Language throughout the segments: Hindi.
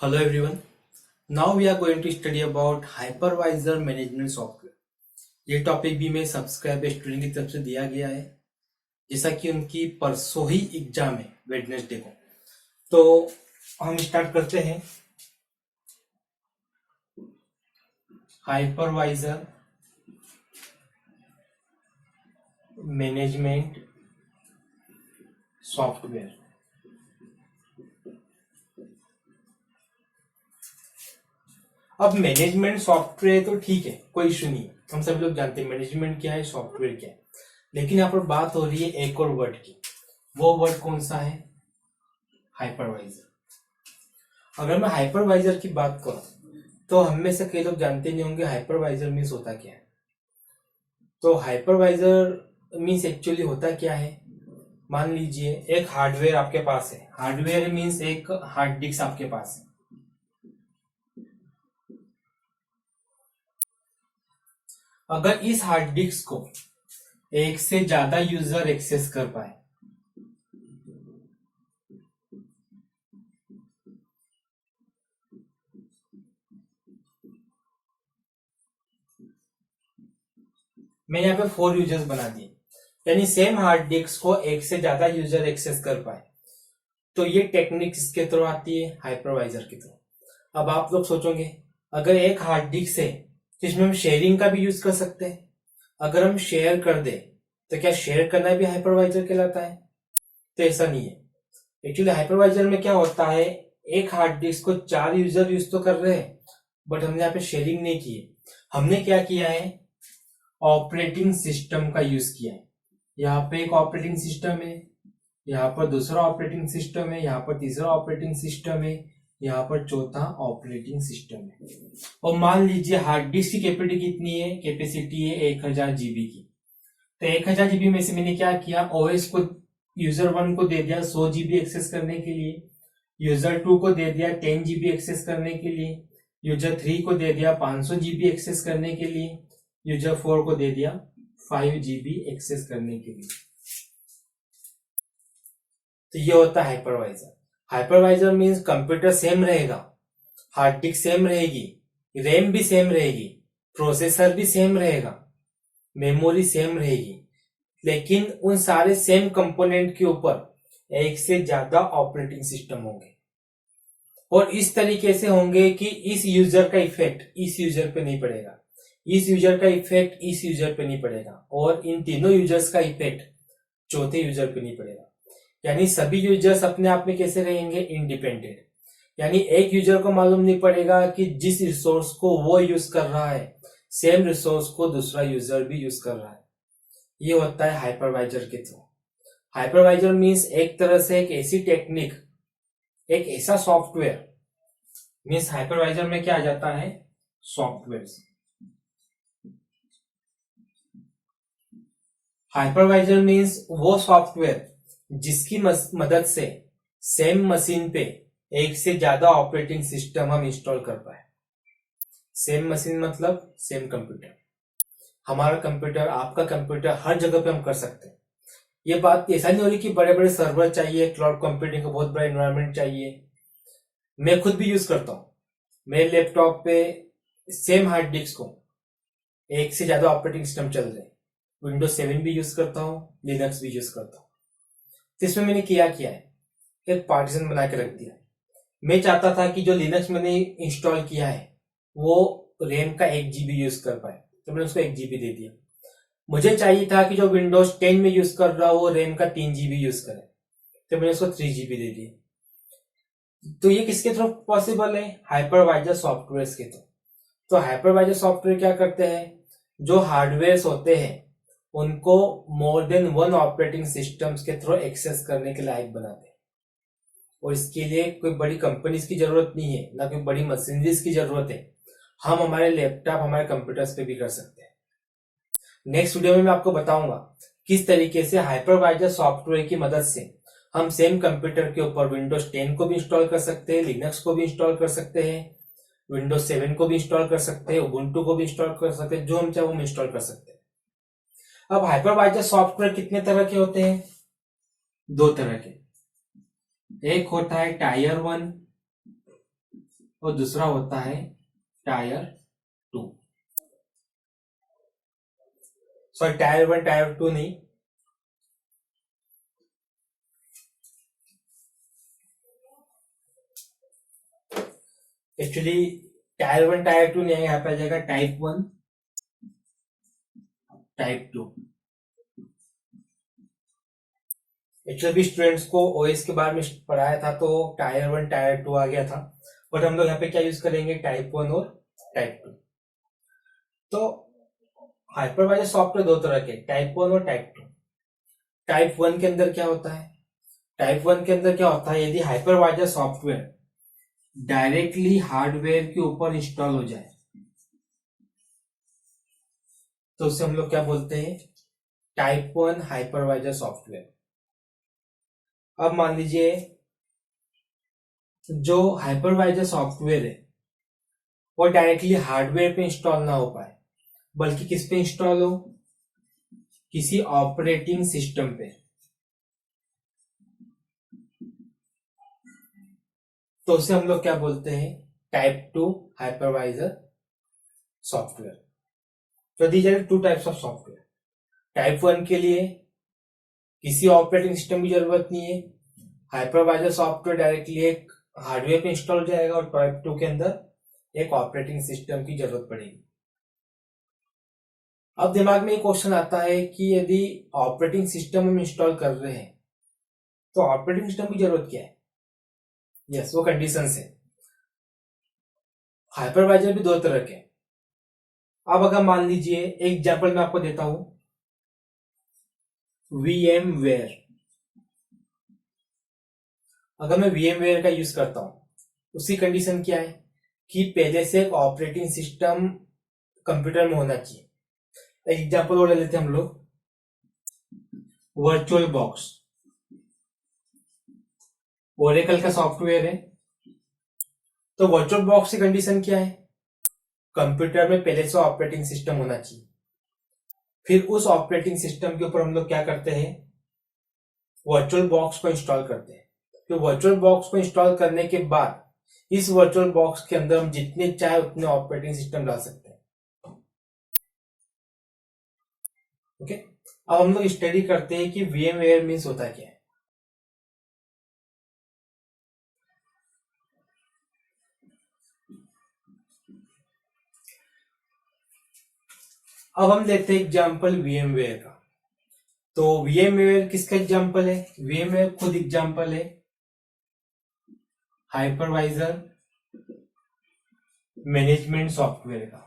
Hello everyone. Now we are going to study about hypervisor management software. ये टॉपिक भी मैं सब्सक्राइब स्टूडेंट की तरफ से दिया गया है, जैसा कि उनकी परसों ही एग्जाम है वेडनेसडे को। तो हम स्टार्ट करते हैं। Hypervisor management software. अब मैनेजमेंट सॉफ्टवेयर तो ठीक है, कोई इशू नहीं है, हम सब लोग जानते हैं मैनेजमेंट क्या है, सॉफ्टवेयर क्या है। लेकिन यहाँ पर बात हो रही है एक और वर्ड की। वो वर्ड कौन सा है? हाइपरवाइजर। अगर मैं हाइपरवाइजर की बात करूं तो हम में से कई लोग जानते नहीं होंगे हाइपरवाइजर मीन्स होता क्या है। तो हाइपरवाइजर मीन्स एक्चुअली होता क्या है, मान लीजिए एक हार्डवेयर आपके पास है। हार्डवेयर मीन्स एक हार्ड डिस्क आपके पास है। अगर इस हार्ड डिस्क को एक से ज्यादा यूजर एक्सेस कर पाए, मैंने यहाँ पे 4 यूजर्स बना दिए, यानी सेम हार्ड डिस्क को एक से ज्यादा यूजर एक्सेस कर पाए, तो ये टेक्निक किसके थ्रू आती है? हाइपरवाइजर के थ्रू। अब आप लोग सोचोगे अगर एक हार्ड डिस्क है जिसमें हम शेयरिंग का भी यूज कर सकते हैं, अगर हम शेयर कर दे तो क्या शेयर करना भी हाइपरवाइजर कहलाता है? तो ऐसा नहीं है। एक्चुअली हाइपरवाइजर में क्या होता है, एक हार्ड डिस्क को 4 यूजर यूज तो कर रहे हैं, बट हमने यहाँ पे शेयरिंग नहीं की है। हमने क्या किया है, ऑपरेटिंग सिस्टम का यूज किया है। यहाँ पे एक ऑपरेटिंग सिस्टम है, यहाँ पर दूसरा ऑपरेटिंग सिस्टम है, यहाँ पर तीसरा ऑपरेटिंग सिस्टम है, यहाँ पर चौथा ऑपरेटिंग सिस्टम है। और मान लीजिए हार्ड डिस्क की कैपेसिटी कितनी है? कैपेसिटी है 1000 जीबी की। तो 1000 जीबी में से मैंने क्या किया, ओएस को यूजर 1 को दे दिया 100 जीबी एक्सेस करने के लिए, यूजर 2 को दे दिया 10 जीबी एक्सेस करने के लिए, यूजर 3 को दे दिया 500 जीबी एक्सेस करने के लिए, यूजर 4 को दे दिया 5 जीबी एक्सेस करने के लिए। तो ये होता है hypervisor. Hypervisor means computer same रहेगा, हार्ड डिस्क सेम रहेगी, रैम भी सेम रहेगी, प्रोसेसर भी सेम रहेगा, मेमोरी सेम रहेगी, लेकिन उन सारे सेम कंपोनेंट के ऊपर एक से ज्यादा ऑपरेटिंग सिस्टम होंगे, और इस तरीके से होंगे कि इस यूजर का इफेक्ट इस यूजर पे नहीं पड़ेगा, इस यूजर का इफेक्ट इस यूजर पे नहीं पड़ेगा, और इन तीनों यूजर्स का इफेक्ट चौथे यूजर पे नहीं पड़ेगा। यानी सभी यूजर्स अपने आप में कैसे रहेंगे? इंडिपेंडेंट। यानी एक यूजर को मालूम नहीं पड़ेगा कि जिस रिसोर्स को वो यूज कर रहा है सेम रिसोर्स को दूसरा यूजर भी यूज कर रहा है। ये होता है हाइपरवाइजर के थ्रू। हाइपरवाइजर मीन्स एक तरह से एक ऐसी टेक्निक, एक ऐसा सॉफ्टवेयर, मीन्स हाइपरवाइजर में क्या आ जाता है? सॉफ्टवेयर। हाइपरवाइजर मीन्स वो सॉफ्टवेयर जिसकी मदद से सेम मशीन पे एक से ज्यादा ऑपरेटिंग सिस्टम हम इंस्टॉल कर पाए। सेम मशीन मतलब सेम कंप्यूटर। हमारा कंप्यूटर, आपका कंप्यूटर हर जगह पे हम कर सकते हैं। ये बात ऐसा नहीं हो रही कि बड़े बड़े सर्वर चाहिए, क्लाउड कंप्यूटिंग का बहुत बड़ा एनवायरनमेंट चाहिए। मैं खुद भी यूज करता हूँ। मेरे लैपटॉप पे सेम हार्ड डिस्क को एक से ज्यादा ऑपरेटिंग सिस्टम चल रहे हैं। विंडोज 7 भी यूज करता हूँ, लिनक्स भी यूज करता हूँ। तो इसमें मैंने क्या किया है, एक पार्टीशन बना के रख दिया। मैं चाहता था कि जो लिनक्स मैंने इंस्टॉल किया है वो रैम का 1 जीबी यूज कर पाए, तो मैंने उसको 1 जीबी दे दिया। मुझे चाहिए था कि जो विंडोज 10 में यूज कर रहा हो वो रैम का 3 जीबी यूज करे, तो मैंने उसको 3 जीबी दे दिया। तो ये किसके थ्रू पॉसिबल है? हाइपरवाइजर सॉफ्टवेयर के थ्रू। तो हाइपरवाइजर सॉफ्टवेयर क्या करते हैं, जो हार्डवेयर होते हैं उनको मोर देन 1 ऑपरेटिंग सिस्टम्स के थ्रू एक्सेस करने के लायक बनाते हैं। और इसके लिए कोई बड़ी कंपनीज की जरूरत नहीं है, ना कोई बड़ी मशीनरीज की जरूरत है। हम हमारे लैपटॉप, हमारे कंप्यूटर्स पे भी कर सकते हैं। नेक्स्ट वीडियो में मैं आपको बताऊंगा किस तरीके से हाइपरवाइजर सॉफ्टवेयर की मदद से हम सेम कंप्यूटर के ऊपर विंडोज 10 को भी इंस्टॉल कर सकते हैं, लिनक्स को भी इंस्टॉल कर सकते हैं, विंडोज 7 को भी इंस्टॉल कर सकते हैं, उबुंटू को भी इंस्टॉल कर सकते हैं, जो हम चाहे वो इंस्टॉल कर सकते हैं। अब हाइपरवाइजर सॉफ्टवेयर कितने तरह के होते हैं? 2 तरह के। एक होता है टायर 1 और दूसरा होता है टायर 2। सॉरी, टायर 1 टायर 2 नहीं, एक्चुअली टायर 1 टायर 2 नहीं, यहाँ पे आ जाएगा टाइप 1 टाइप 2। एक्चुअली स्टूडेंट्स को ओएस के बारे में पढ़ाया था तो टायर 1 टायर 2 आ गया था, बट हम लोग यहाँ पे क्या यूज करेंगे, टाइप 1 और टाइप 2। तो हाइपरवाइजर सॉफ्टवेयर दो तरह के, टाइप 1 और टाइप 2। टाइप 1 के अंदर क्या होता है, टाइप 1 के अंदर क्या होता है, यदि हाइपरवाइजर सॉफ्टवेयर डायरेक्टली हार्डवेयर के ऊपर इंस्टॉल हो जाए तो उसे हम लोग क्या बोलते हैं, टाइप 1 हाइपरवाइजर सॉफ्टवेयर। अब मान लीजिए जो हाइपरवाइजर सॉफ्टवेयर है वो डायरेक्टली हार्डवेयर पे इंस्टॉल ना हो पाए, बल्कि किस पे इंस्टॉल हो, किसी ऑपरेटिंग सिस्टम पे, तो उसे हम लोग क्या बोलते हैं, टाइप 2 हाइपरवाइजर सॉफ्टवेयर। तो these are 2 types of software. Type 1 के लिए किसी ऑपरेटिंग सिस्टम की जरूरत नहीं है, हाइपरवाइजर सॉफ्टवेयर डायरेक्टली एक हार्डवेयर पे इंस्टॉल हो जाएगा, और टाइप 2 के अंदर एक ऑपरेटिंग सिस्टम की जरूरत पड़ेगी। अब दिमाग में एक क्वेश्चन आता है कि यदि ऑपरेटिंग सिस्टम हम इंस्टॉल कर रहे हैं तो ऑपरेटिंग सिस्टम की जरूरत क्या है। यस, वो कंडीशन है। हाइपरवाइजर भी दो तरह के। अब अगर मान लीजिए एक एग्जांपल मैं आपको देता हूं, VMware। अगर मैं VMware का यूज करता हूं, उसकी कंडीशन क्या है कि पहले से एक ऑपरेटिंग सिस्टम कंप्यूटर में होना चाहिए। एक एग्जांपल और ले लेते हैं हम लोग, वर्चुअल बॉक्स, ओरेकल का सॉफ्टवेयर है। तो वर्चुअल बॉक्स की कंडीशन क्या है, कंप्यूटर में पहले से ऑपरेटिंग सिस्टम होना चाहिए। फिर उस ऑपरेटिंग सिस्टम के ऊपर हम लोग क्या करते हैं, वर्चुअल बॉक्स को इंस्टॉल करते हैं। तो वर्चुअल बॉक्स को इंस्टॉल करने के बाद इस वर्चुअल बॉक्स के अंदर हम जितने चाहे उतने ऑपरेटिंग सिस्टम डाल सकते हैं। ओके, अब हम लोग स्टडी करते हैं कि VMware मीन्स होता क्या है। अब हम देखते हैं एग्जांपल VMware का। तो VMware किसका एग्जांपल है, VMware खुद एग्जांपल है हाइपरवाइजर मैनेजमेंट सॉफ्टवेयर का।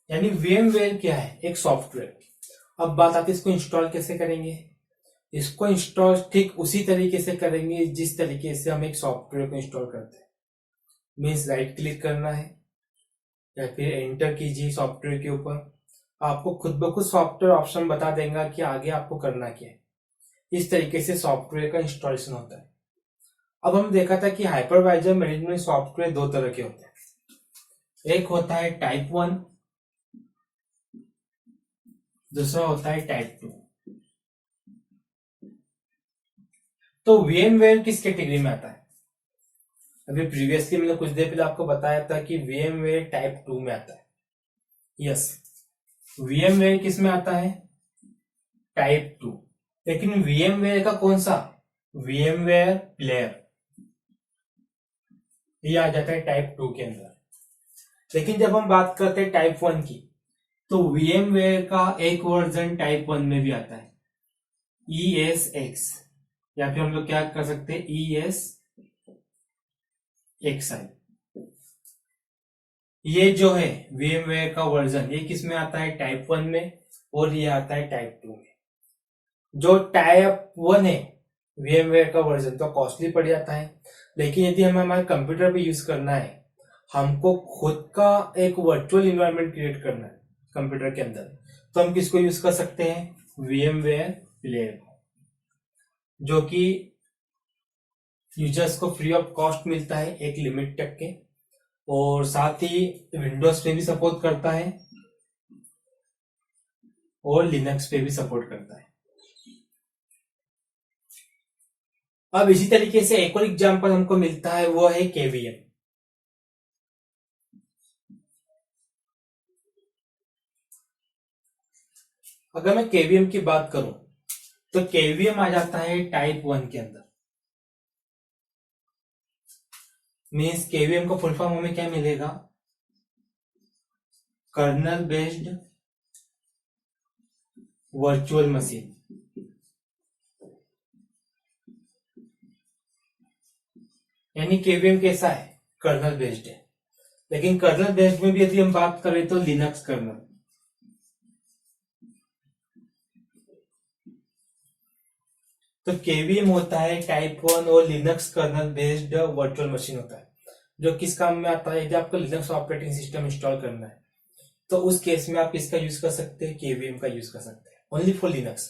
यानी VMware क्या है, एक सॉफ्टवेयर। अब बात आती है इसको इंस्टॉल कैसे करेंगे। इसको इंस्टॉल ठीक उसी तरीके से करेंगे जिस तरीके से हम एक सॉफ्टवेयर को इंस्टॉल करते हैं। मीन्स राइट क्लिक करना है या फिर एंटर कीजिए सॉफ्टवेयर के ऊपर, आपको खुद ब खुद सॉफ्टवेयर ऑप्शन बता देगा कि आगे आपको करना क्या है। इस तरीके से सॉफ्टवेयर का इंस्टॉलेशन होता है। अब हम देखा था कि हाइपरवाइजर मैनेजमेंट सॉफ्टवेयर दो तरह के होते हैं, एक होता है टाइप 1, दूसरा होता है टाइप 2। तो VMware किस कैटेगरी में आता है, अभी प्रीवियसली मैंने कुछ देर पहले आपको बताया था कि VMware टाइप 2 में आता है। यस, VMware किस में आता है, टाइप 2। लेकिन VMware का कौन सा, VMware प्लेयर, ये आ जाता है टाइप 2 के अंदर। लेकिन जब हम बात करते हैं टाइप 1 की, तो VMware का एक वर्जन टाइप 1 में भी आता है, ESX, या फिर हम लोग क्या कर सकते हैं, ESXi। ये जो है VMware का वर्जन, ये किस में आता है, टाइप 1 में, और ये आता है टाइप 2 में। जो टाइप 1 है VMware का वर्जन तो कॉस्टली पड़ जाता है, लेकिन यदि हमें हमारे कंप्यूटर पे यूज करना है, हमको खुद का एक वर्चुअल इन्वायरमेंट क्रिएट करना है कंप्यूटर के अंदर, तो हम किसको यूज कर सकते हैं, VMware प्लेयर, जो कि यूजर्स को फ्री ऑफ कॉस्ट मिलता है एक लिमिट तक के, और साथ ही विंडोज पे भी सपोर्ट करता है और लिनक्स पे भी सपोर्ट करता है। अब इसी तरीके से एक और एग्जाम्पल हमको मिलता है, वो है केवीएम। अगर मैं केवीएम की बात करूं तो केवीएम आ जाता है टाइप 1 के अंदर। मीन्स केवीएम का फुल फॉर्म हमें क्या मिलेगा, कर्नल बेस्ड वर्चुअल मशीन। यानी केवीएम कैसा है, कर्नल बेस्ड है। लेकिन कर्नल बेस्ड में भी यदि हम बात करें तो लिनक्स कर्नल। तो केवीएम होता है टाइप 1 और Linux kernel based virtual machine होता है, जो किस काम में आता है, यदि आपको लिनक्स ऑपरेटिंग सिस्टम इंस्टॉल करना है तो उस केस में आप किसका यूज कर सकते हैं, केवीएम का यूज कर सकते हैं, ओनली फॉर लिनक्स।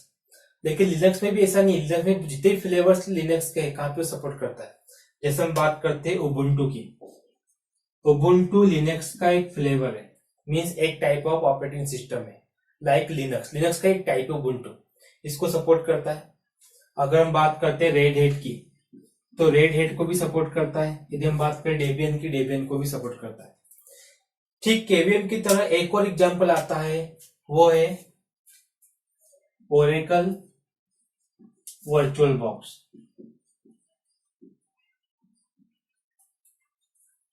लेकिन लिनक्स में भी ऐसा नहीं, लिनक्स में जितने फ्लेवर्स लिनक्स के कहां पे सपोर्ट करता है। जैसे हम बात करते हैं उबुंटू की, उबुंटू लिनक्स का एक फ्लेवर है, मीन्स एक टाइप ऑफ ऑपरेटिंग सिस्टम है, लाइक लिनक्स। लिनक्स का एक टाइप है उबुंटू, इसको सपोर्ट करता है। अगर हम बात करते हैं रेड हेट की, तो रेड हेट को भी सपोर्ट करता है। यदि हम बात करें डेबियन की, डेबियन को भी सपोर्ट करता है। ठीक केवीएम की तरह एक और एग्जांपल आता है, वो है ओरेकल वर्चुअल बॉक्स।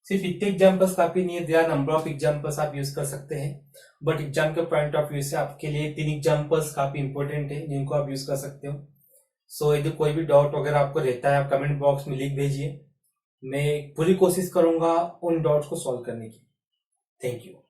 सिर्फ इतने एग्जांपल्स काफी नहीं है, there are number of examples आप यूज कर सकते हैं, बट एग्जाम के पॉइंट ऑफ व्यू से आपके लिए 3 एग्जांपल्स काफी इंपॉर्टेंट है जिनको आप यूज कर सकते हो। सो यदि कोई भी डाउट वगैरह आपको रहता है, आप कमेंट बॉक्स में लिख भेजिए, मैं पूरी कोशिश करूंगा उन डाउट्स को सॉल्व करने की। Thank you.